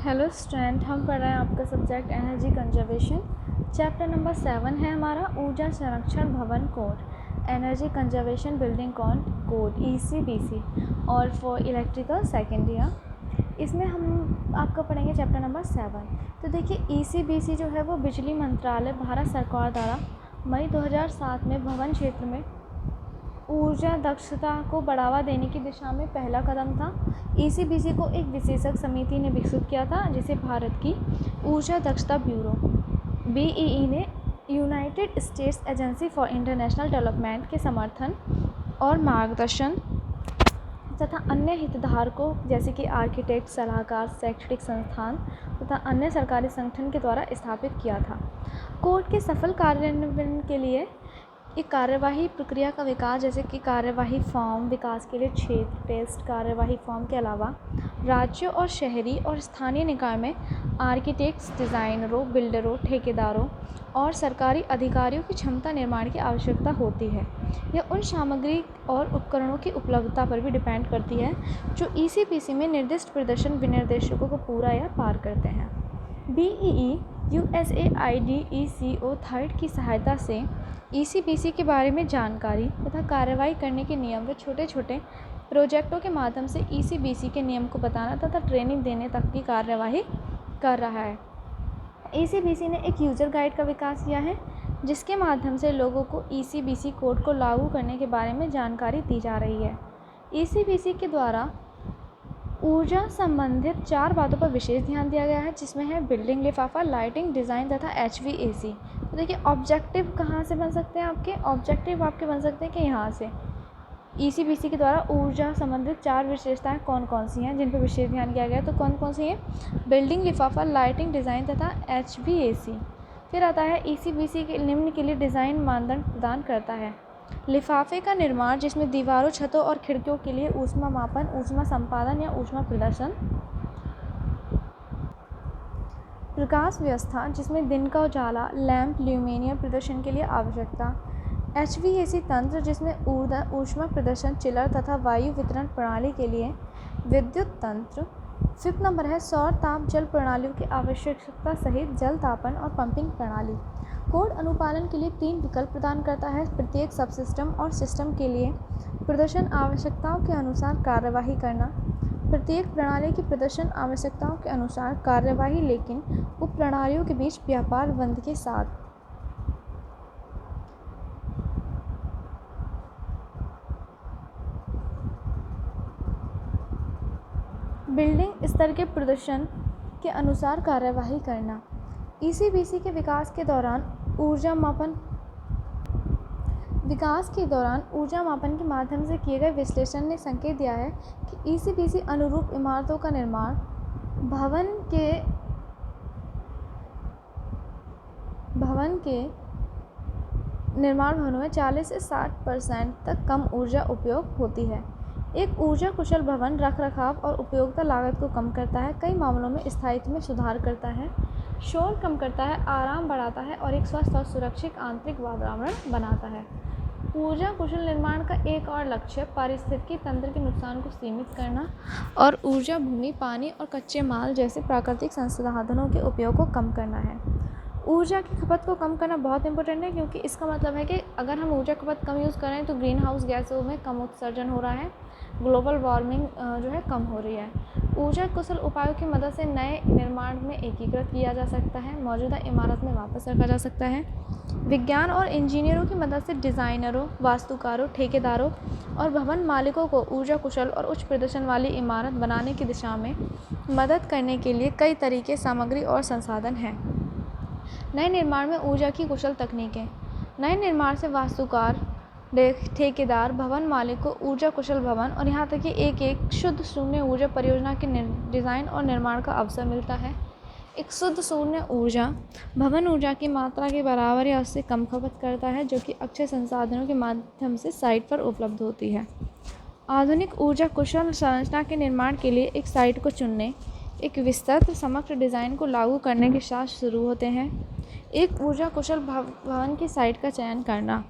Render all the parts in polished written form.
Hello student, हम पढ़ रहे हैं आपका subject energy conservation. Chapter number 7 है हमारा ऊर्जा संरक्षण भवन code, energy conservation building code ECBC और फॉर इलेक्ट्रिकल सेकेंड ईयर। इसमें हम आपका पढ़ेंगे चैप्टर नंबर 7। तो देखिए ECBC जो है वो बिजली मंत्रालय भारत सरकार द्वारा मई 2007 में भवन क्षेत्र में ऊर्जा दक्षता को बढ़ावा देने की दिशा में पहला कदम था। ECBC को एक विशेषज्ञ समिति ने विकसित किया था जिसे भारत की ऊर्जा दक्षता ब्यूरो BEE ने United states agency for international development के समर्थन और मार्गदर्शन तथा अन्य हितधारकों जैसे कि आर्किटेक्ट, सलाहकार, शैक्षणिक संस्थान तथा अन्य सरकारी संगठन के द्वारा स्थापित किया था। कोड के सफल कार्यान्वयन के लिए एक कार्यवाही प्रक्रिया का विकास, जैसे कि कार्यवाही फॉर्म विकास के लिए क्षेत्र टेस्ट कार्यवाही फॉर्म के अलावा राज्यों और शहरी और स्थानीय निकाय में आर्किटेक्ट्स, डिज़ाइनरों, बिल्डरों, ठेकेदारों और सरकारी अधिकारियों की क्षमता निर्माण की आवश्यकता होती है। यह उन सामग्री और उपकरणों की उपलब्धता पर भी डिपेंड करती है जो ECBC में निर्दिष्ट प्रदर्शन विनिर्देशों को पूरा या पार करते हैं। BEE USAID/ECO थर्ड की सहायता से ECBC के बारे में जानकारी तथा कार्रवाई करने के नियम व छोटे छोटे प्रोजेक्टों के माध्यम से ECBC के नियम को बताना तथा ट्रेनिंग देने तक की कार्यवाही कर रहा है। ECBC ने एक यूज़र गाइड का विकास किया है जिसके माध्यम से लोगों को ECBC कोड को लागू करने के बारे में जानकारी दी जा रही है। ECBC के द्वारा ऊर्जा संबंधित 4 बातों पर विशेष ध्यान दिया गया है, जिसमें है बिल्डिंग लिफाफा, लाइटिंग, डिज़ाइन तथा HVAC। तो देखिए ऑब्जेक्टिव कहाँ से बन सकते हैं ऑब्जेक्टिव आपके बन सकते हैं कि यहाँ से ECBC के द्वारा ऊर्जा संबंधित 4 विशेषताएं कौन कौन सी हैं जिन पर विशेष ध्यान दिया गया है। तो कौन कौन सी है? बिल्डिंग लिफाफा, लाइटिंग, डिज़ाइन तथा HVAC। फिर आता है ECBC के निम्न के लिए डिज़ाइन मानदंड प्रदान करता है। लिफाफे का निर्माण जिसमें दीवारों, छतों और खिड़कियों के लिए ऊष्मा मापन, ऊष्मा संपादन या ऊष्मा प्रदर्शन। प्रकाश व्यवस्था जिसमें दिन का उजाला, लैंप, ल्यूमिनियम प्रदर्शन के लिए आवश्यकता। HVAC तंत्र जिसमें ऊष्मा प्रदर्शन, चिलर तथा वायु वितरण प्रणाली के लिए विद्युत तंत्र। 5th नंबर है सौर ताप जल प्रणालियों की आवश्यकता सहित जल तापन और पंपिंग प्रणाली। कोड अनुपालन के लिए 3 विकल्प प्रदान करता है। प्रत्येक सबसिस्टम और सिस्टम के लिए प्रदर्शन आवश्यकताओं के अनुसार कार्यवाही करना। प्रत्येक प्रणाली की प्रदर्शन आवश्यकताओं के अनुसार कार्यवाही लेकिन उप प्रणालियों के बीच व्यापार बंद के साथ। बिल्डिंग स्तर के प्रदर्शन के अनुसार कार्यवाही करना। ECBC के विकास के दौरान ऊर्जा मापन के माध्यम से किए गए विश्लेषण ने संकेत दिया है कि ECBC अनुरूप इमारतों का निर्माण भवन के निर्माण भवनों में 40 से 60% तक कम ऊर्जा उपयोग होती है। एक ऊर्जा कुशल भवन रखरखाव और उपयोगिता लागत को कम करता है, कई मामलों में स्थायित्व में सुधार करता है, शोर कम करता है, आराम बढ़ाता है और एक स्वस्थ और सुरक्षित आंतरिक वातावरण बनाता है। ऊर्जा कुशल निर्माण का एक और लक्ष्य पारिस्थितिकी तंत्र के नुकसान को सीमित करना और ऊर्जा, भूमि, पानी और कच्चे माल जैसे प्राकृतिक संसाधनों के उपयोग को कम करना है। ऊर्जा की खपत को कम करना बहुत इंपॉर्टेंट है, क्योंकि इसका मतलब है कि अगर हम ऊर्जा खपत कम यूज़ करें तो ग्रीन हाउस गैसों में कम उत्सर्जन हो रहा है, ग्लोबल वार्मिंग जो है कम हो रही है। ऊर्जा कुशल उपायों की मदद से नए निर्माण में एकीकृत किया जा सकता है, मौजूदा इमारत में वापस रखा जा सकता है। विज्ञान और इंजीनियरों की मदद से डिज़ाइनरों, वास्तुकारों, ठेकेदारों और भवन मालिकों को ऊर्जा कुशल और उच्च प्रदर्शन वाली इमारत बनाने की दिशा में मदद करने के लिए कई तरीके, सामग्री और संसाधन हैं। नए निर्माण में ऊर्जा की कुशल तकनीकें। नए निर्माण से वास्तुकार, ठेकेदार, भवन मालिक को ऊर्जा कुशल भवन और यहाँ तक कि एक शुद्ध शून्य ऊर्जा परियोजना के डिज़ाइन और निर्माण का अवसर मिलता है। एक शुद्ध शून्य ऊर्जा भवन ऊर्जा की मात्रा के बराबर या उससे कम खपत करता है, जो कि अक्षय संसाधनों के माध्यम से साइट पर उपलब्ध होती है। आधुनिक ऊर्जा कुशल संरचना के निर्माण के लिए एक साइट को चुनने, एक विस्तृत समग्र डिज़ाइन को लागू करने के साथ शुरू होते हैं। एक ऊर्जा कुशल भवन की साइट का चयन करना।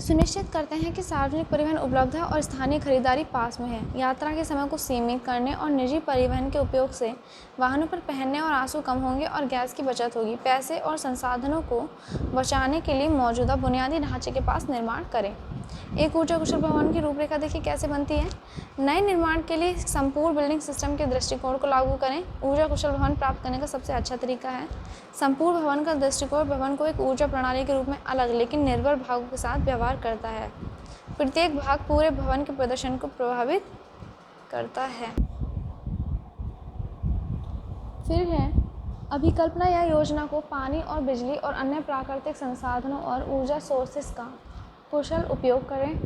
सुनिश्चित करते हैं कि सार्वजनिक परिवहन उपलब्ध है और स्थानीय खरीदारी पास में है। यात्रा के समय को सीमित करने और निजी परिवहन के उपयोग से वाहनों पर पहनने और आंसू कम होंगे और गैस की बचत होगी। पैसे और संसाधनों को बचाने के लिए मौजूदा बुनियादी ढांचे के पास निर्माण करें। एक ऊर्जा कुशल भवन की रूपरेखा देखिए कैसे बनती है। नए निर्माण के लिए संपूर्ण बिल्डिंग सिस्टम के दृष्टिकोण को लागू करें। ऊर्जा कुशल भवन प्राप्त करने का सबसे अच्छा तरीका है संपूर्ण भवन का दृष्टिकोण भवन को एक ऊर्जा प्रणाली के रूप में अलग लेकिन निर्भर भागों के साथ व्यवहार करता है। प्रत्येक भाग पूरे भवन के प्रदर्शन को प्रभावित करता है। फिर है अभिकल्पना या योजना को पानी और बिजली और अन्य प्राकृतिक संसाधनों और ऊर्जा सोर्सेस का कुशल उपयोग करें।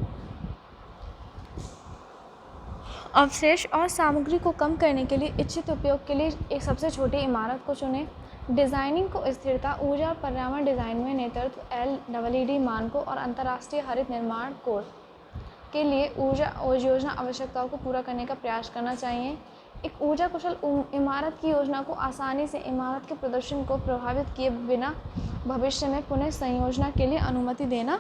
अवशेष और सामग्री को कम करने के लिए इच्छित उपयोग के लिए एक सबसे छोटी इमारत को चुनें। डिज़ाइनिंग को स्थिरता, ऊर्जा और पर्यावरण डिज़ाइन में नेतृत्व, LEED मानकों और अंतर्राष्ट्रीय हरित निर्माण कोड के लिए ऊर्जा और योजना आवश्यकताओं को पूरा करने का प्रयास करना चाहिए। एक ऊर्जा कुशल इमारत की योजना को आसानी से इमारत के प्रदर्शन को प्रभावित किए बिना भविष्य में पुनः संयोजना के लिए अनुमति देना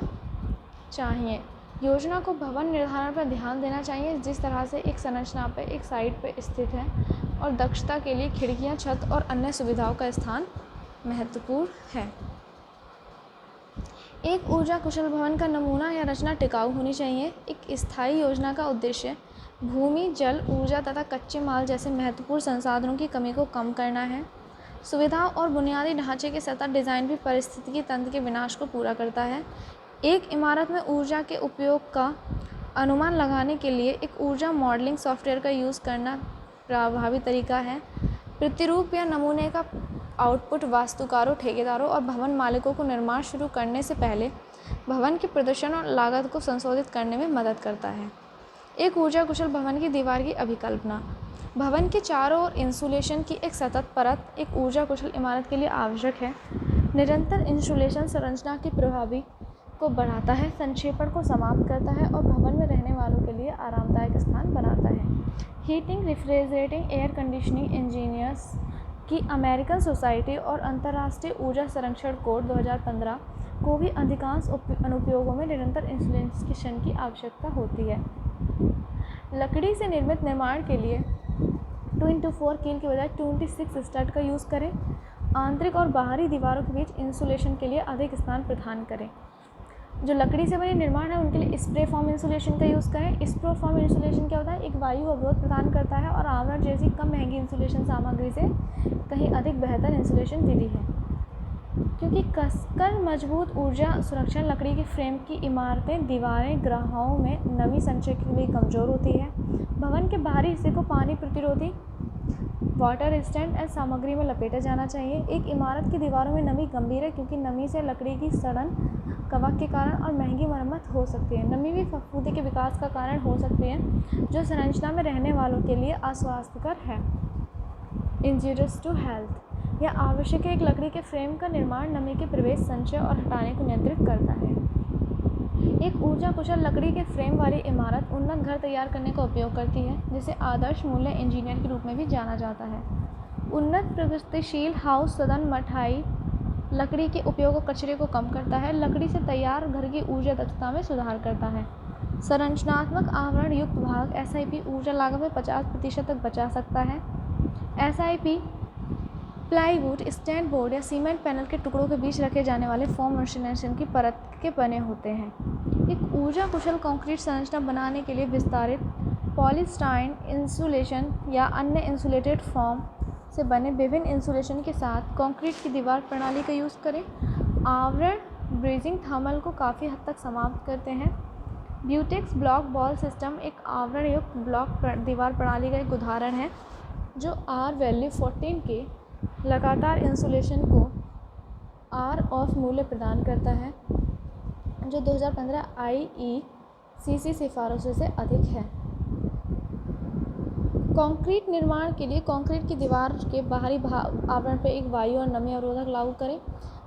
चाहिए। योजना को भवन निर्धारण पर ध्यान देना चाहिए जिस तरह से एक संरचना पर एक साइट पर स्थित है और दक्षता के लिए खिड़कियां, छत और अन्य सुविधाओं का स्थान महत्वपूर्ण है। एक ऊर्जा कुशल भवन का नमूना या रचना टिकाऊ होनी चाहिए। एक स्थायी योजना का उद्देश्य भूमि, जल, ऊर्जा तथा कच्चे माल जैसे महत्वपूर्ण संसाधनों की कमी को कम करना है। सुविधाओं और बुनियादी ढांचे के सतत डिज़ाइन भी पारिस्थितिकी तंत्र के विनाश को पूरा करता है। एक इमारत में ऊर्जा के उपयोग का अनुमान लगाने के लिए एक ऊर्जा मॉडलिंग सॉफ्टवेयर का यूज़ करना प्रभावी तरीका है। प्रतिरूप या नमूने का आउटपुट वास्तुकारों, ठेकेदारों और भवन मालिकों को निर्माण शुरू करने से पहले भवन के प्रदर्शन और लागत को संशोधित करने में मदद करता है। एक ऊर्जा कुशल भवन की दीवार की अभिकल्पना। भवन के चारों ओर इंसुलेशन की एक सतत परत एक ऊर्जा कुशल इमारत के लिए आवश्यक है। निरंतर इंसुलेशन संरचना की प्रभावी को बढ़ाता है, संक्षेपण को समाप्त करता है और भवन में रहने वालों के लिए आरामदायक स्थान बनाता है। Heating, refrigerating, air conditioning engineers की अमेरिकन सोसाइटी और अंतर्राष्ट्रीय ऊर्जा संरक्षण कोड 2015 को भी अधिकांश अनुप्रयोगों में निरंतर इंसुलेशन की आवश्यकता होती है। लकड़ी से निर्मित निर्माण के लिए 2x4 कील के बजाय 26 स्टड का यूज़ करें। आंतरिक और बाहरी दीवारों के बीच इंसुलेशन के लिए अधिक स्थान प्रदान करें। जो लकड़ी से बने निर्माण है उनके लिए स्प्रे फॉर्म इंसुलेशन का यूज़ करें। स्प्रे फॉर्म इंसुलेशन क्या होता है? एक वायु अवरोध प्रदान करता है और आवरण जैसी कम महंगी इंसुलेशन सामग्री से कहीं अधिक बेहतर इंसुलेशन विधि है। क्योंकि कसकर मजबूत ऊर्जा सुरक्षा लकड़ी की फ्रेम की इमारतें, दीवारें ग्रहों में नमी संचय के लिए कमज़ोर होती है। भवन के बाहरी हिस्से को पानी प्रतिरोधी वाटर रेजिस्टेंट सामग्री में लपेटा जाना चाहिए। एक इमारत की दीवारों में नमी गंभीर है क्योंकि नमी से लकड़ी की सड़न, कवक के कारण और महंगी मरम्मत हो सकती है। नमी भी फफूंदी के विकास का कारण हो सकती है जो संरचना में रहने वालों के लिए अस्वास्थ्यकर है। Injurious to health. यह आवश्यक है। एक लकड़ी के फ्रेम का निर्माण नमी के प्रवेश, संचय और हटाने को नियंत्रित करता है। एक ऊर्जा कुशल लकड़ी के फ्रेम वाली इमारत उन्नत घर तैयार करने का उपयोग करती है जिसे आदर्श मूल्य इंजीनियर के रूप में भी जाना जाता है। उन्नत प्रगतिशील हाउस सदन मठाई लकड़ी के उपयोग और कचरे को कम करता है। लकड़ी से तैयार घर की ऊर्जा दक्षता में सुधार करता है। संरचनात्मक आवरण युक्त भाग SIP ऊर्जा लागत में 50% तक बचा सकता है। SIP प्लाईवुड, स्टैंड बोर्ड या सीमेंट पैनल के टुकड़ों के बीच रखे जाने वाले फोम इंसुलेशन की परत के बने होते हैं। एक ऊर्जा कुशल कंक्रीट संरचना बनाने के लिए विस्तारित पॉलीस्टाइन इंसुलेशन या अन्य इंसुलेटेड फोम से बने विभिन्न इंसुलेशन के साथ कंक्रीट की दीवार प्रणाली का यूज़ करें। आवरण ब्रेजिंग थर्मल को काफ़ी हद तक समाप्त करते हैं। ब्यूटेक्स ब्लॉक वॉल सिस्टम एक आवरण युक्त ब्लॉक दीवार प्रणाली का एक उदाहरण है जो R वैल्यू 14 के लगातार इंसुलेशन को R ऑफ मूल्य प्रदान करता है जो 2015 IECC सिफारिशों से अधिक है। कंक्रीट निर्माण के लिए कंक्रीट की दीवार के बाहरी आवरण पर एक वायु और नमी अवरोधक लागू करें।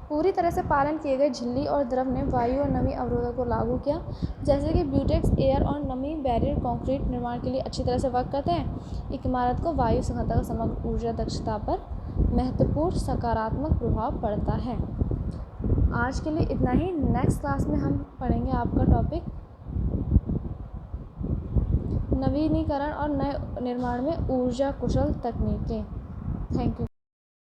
पूरी तरह से पालन किए गए झिल्ली और द्रव ने वायु और नमी अवरोधक को लागू किया। जैसे कि ब्यूटेक्स एयर और नमी बैरियर कंक्रीट निर्माण के लिए अच्छी तरह से वर्क करते हैं। एक इमारत को वायु संगतता का समग्र ऊर्जा दक्षता पर महत्वपूर्ण सकारात्मक प्रभाव पड़ता है। आज के लिए इतना ही। नेक्स्ट क्लास में हम पढ़ेंगे आपका टॉपिक नवीनीकरण और नए निर्माण में ऊर्जा कुशल तकनीकें। Thank you.